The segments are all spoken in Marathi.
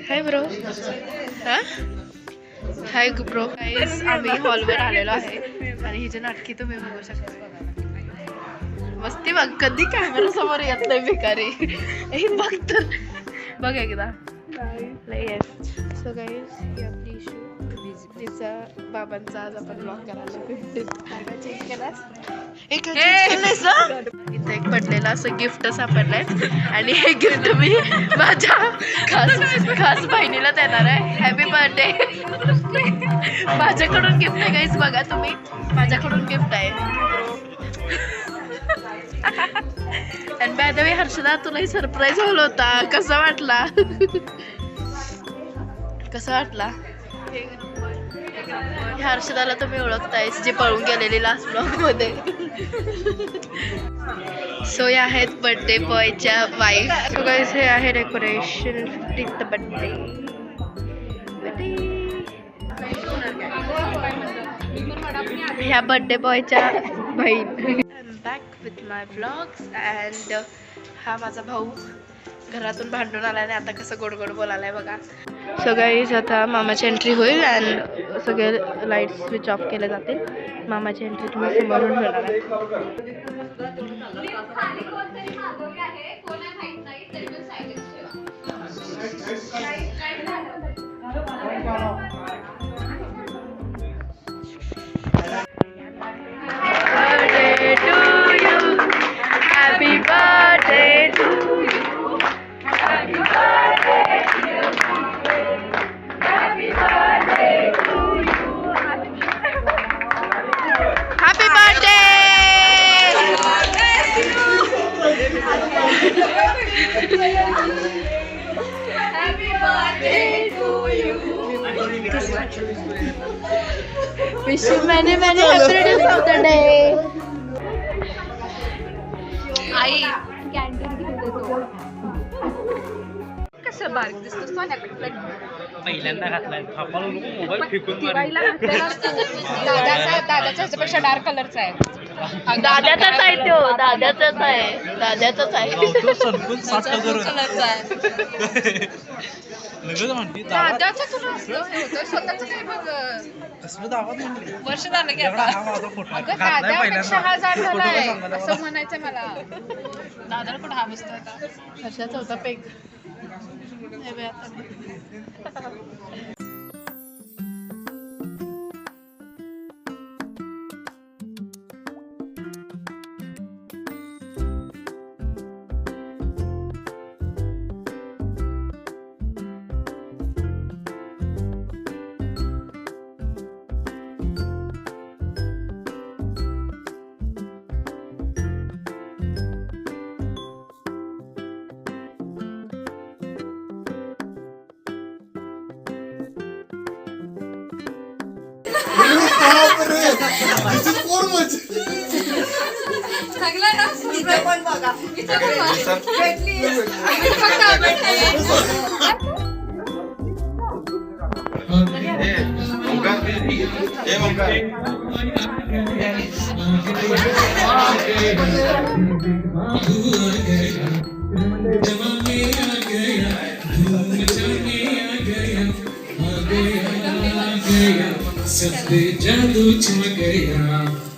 Hi bro. Hi bro. आम्ही हॉलवर आलेलो आहे आणि ही जी नाटकी तुम्ही बघू शकता. मस्ती बघ, कधी कॅमेरा समोर येत नाही भिकारी. हे बघ तर बघ एकदा. सो गाईज ही आपली इशू तिचा बाबांचा आज आपण ब्लॉग करायला चेंज केलास. इथं एक पडलेलं असं गिफ्ट सापडलंय आणि हे गिफ्ट मी माझ्या खास बहिणीला देणार आहे. Happy birthday. माझ्याकडून गिफ्ट आहे गाईज, बघा तुम्ही, माझ्याकडून गिफ्ट आहे. आणि बाय द वे हर्षदा, तुलाही सरप्राईज झाला होता, कसा वाटला? कसा वाटला? हर्षदाला तुम्ही ओळखतायस, जी पळून गेलेली लास्ट ब्लॉग मध्ये. सो या आहेत बर्थडे बॉयच्या वाईफ. सो गाईस हे आहे डेकोरेशन. 15th birthday. ह्या बर्थडे बॉयच्या बहीण. Back with my blogs. And हा माझा भाऊ घरातून भांडून आलाय आणि आता कसं गोड गोड बोलायलाय बघा. सो गाईज आता मामाची एंट्री होईल अँड सगळे लाईट्स स्विच ऑफ केले जातील. मामाची एंट्री तुम्ही समोरून होणार आहे. Happy birthday to you. Happy birthday dear Mama. Happy birthday to you. Happy birthday. Happy birthday to you. Wish you many happy of the day. आई कसं बारीक दिसतो सोन्याकडे. पहिल्यांदा घातलाय थापाला नको मोबाईल फेकून दिवाळीला दादाचा ह्याच्यापेक्षा डार्क कलरचा आहे. दाद्याचाच आहे तो. दाद्याचाच आहे. संपून 60 कलरचा आहे. लगेच म्हणते दाद्याचा तुला असलं हे होतं स्वतःच काय बघ. कसलं दावा म्हणले वर्ष झालं की आता. हा माझा फोटो अगं दाद्यापेक्षा हा जाड झालाय असं म्हणायचं मला. दादाला कुठं हा बसतो आता. वर्षाचा होता Peck.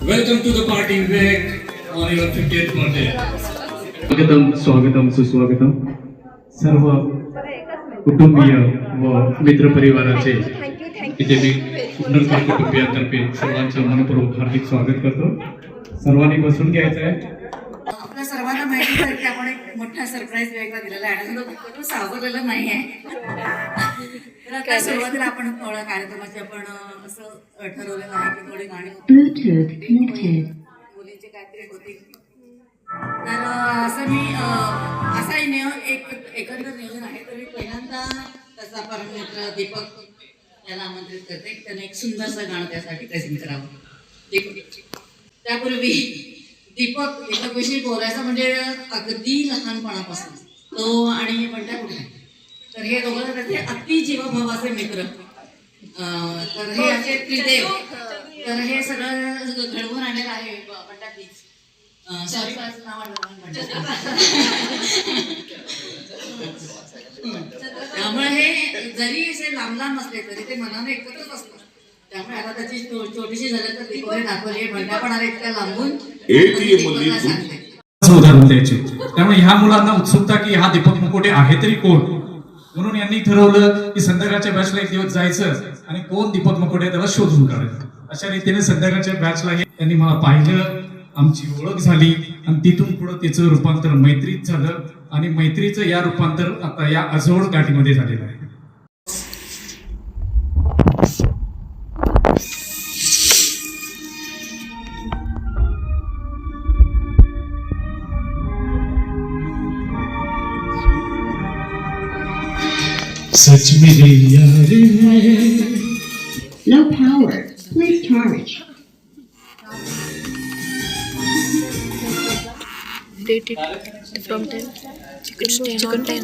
Welcome to the party back on your 50th birthday. स्वागतम सुस्वागतम सर्व कुटुंबीय व मित्रपरिवाराचे इथे मी नरकर कुटुंबियांतर्फे सर्वांचं मनपूर्वक हार्दिक स्वागत करतो. सर्वांनी बसून घ्यायचं आहे. आपल्या सर्वांना माहिती आहे की आपण एक मोठा सरप्राईज वेगळा दिलेला आहे आणि तो सावरलेलं नाही आहे. तर आता सुरुवातीला आपण थोडं कार्यक्रमाचे आपण असं ठरवलेलं आहे की थोडी गाणी मुलींची काहीतरी होती. तर असं मी असा एकंदर नियोजन आहे. तर मी पहिल्यांदा त्याचा परममित्र दीपक याला आमंत्रित करते. त्याने एक सुंदरसं गाणं त्यासाठी प्रेझेंट करावं. त्यापूर्वी दीपकविषयी बोलायचं म्हणजे अगदी लहानपणापासून तो आणि बंड्या कुठे आहे? तर हे दोघं त्याचे अति जीवभावाचे मित्र. तर हे असे त्रिदेव. तर हे सगळं घडवून आणलेलं आहे. बंड्या प्लीज सॉरी नाव त्यामुळे हे जरी असे लांब लांब असले तरी ते मनाने एकत्रच असतात. त्यामुळे आता त्याची छोटीशी झलक तर दीपकने दाखवली आहे. बंड्या पण आला इतक्या लांबून दीपकला सांगते. उदाहरण द्यायचे. त्यामुळे ह्या मुलांना उत्सुकता की हा दीपक मुकोटे आहे तरी कोण, म्हणून यांनी ठरवलं की संध्याकाळच्या बॅचला एक दिवस जायचं आणि कोण दीपक मुकोटे त्याला शोधून काढायचं. अशा रीतीने संध्याकाळच्या बॅचला त्यांनी मला पाहिलं, आमची ओळख झाली आणि तिथून पुढे त्याचं रूपांतर मैत्रीत झालं आणि मैत्रीचं या रूपांतर आता या अजोड गाठीमध्ये झालेलं आहे. सच मेरे यार है. No power. Please charge. From 10. Chicken 10.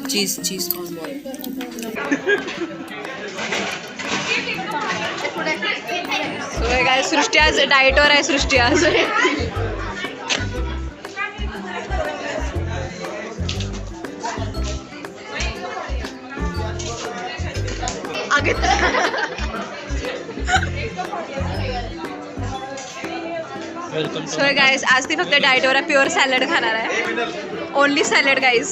cheese corn ball. So काय सृष्टी आज डाएटवर आहे. सृष्टी आज सो गाईज आज ती फक्त डाएटवर आहे. प्युअर सॅलड खाणार आहे. Only salad guys.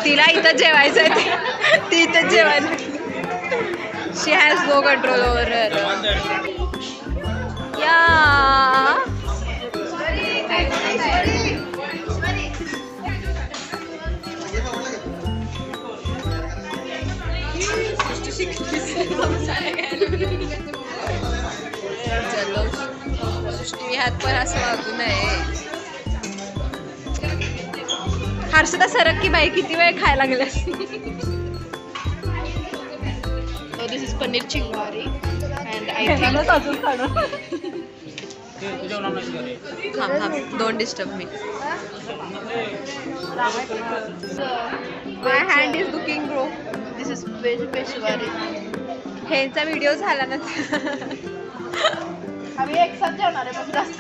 तिला इथं जेवायचं आहे. ती इथंच जेवायला. शी हॅज नो कंट्रोल ओव्हर या. चलो सृष्टी हात पण असं वागू नये. हर्षदा सरक की बाई किती वेळ खायला गेल्यास. दिस is paneer chingari and I think don't disturb me. My hand is looking bro. This is veg Peshawari. ह्यांचा व्हिडिओ झाला ना. आम्ही एक साथ जेवणार आहे पण जास्त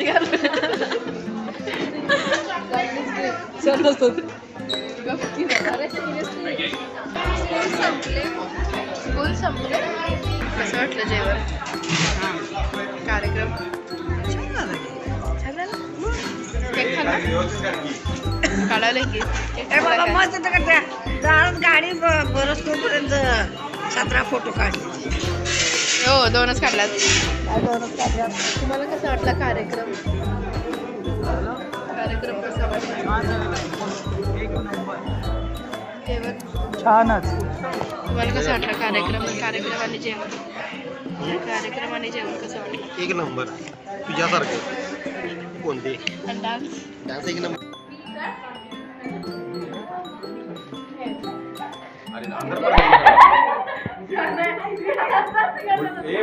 स्कूल संपले. कसं वाटलं जेवण? कार्यक्रम छान झाला. केक खाल्ला काढायला की गाडी बरंच तोपर्यंत 17 फोटो काढले. हो 2च काढलात. तुम्हाला कसं वाटला कार्यक्रम? कार्यक्रम कसा वाटला? जेवण छानच. तुम्हाला कसं वाटलं कार्यक्रम? कार्यक्रम आणि जेवण कसं वाटलं? एक नंबर. तुझ्यासारखं कोणते आणि डान्स एक नंबर.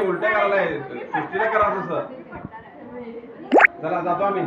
उलट्या करायला सृष्टीला करा तसं. चला जातो आम्ही.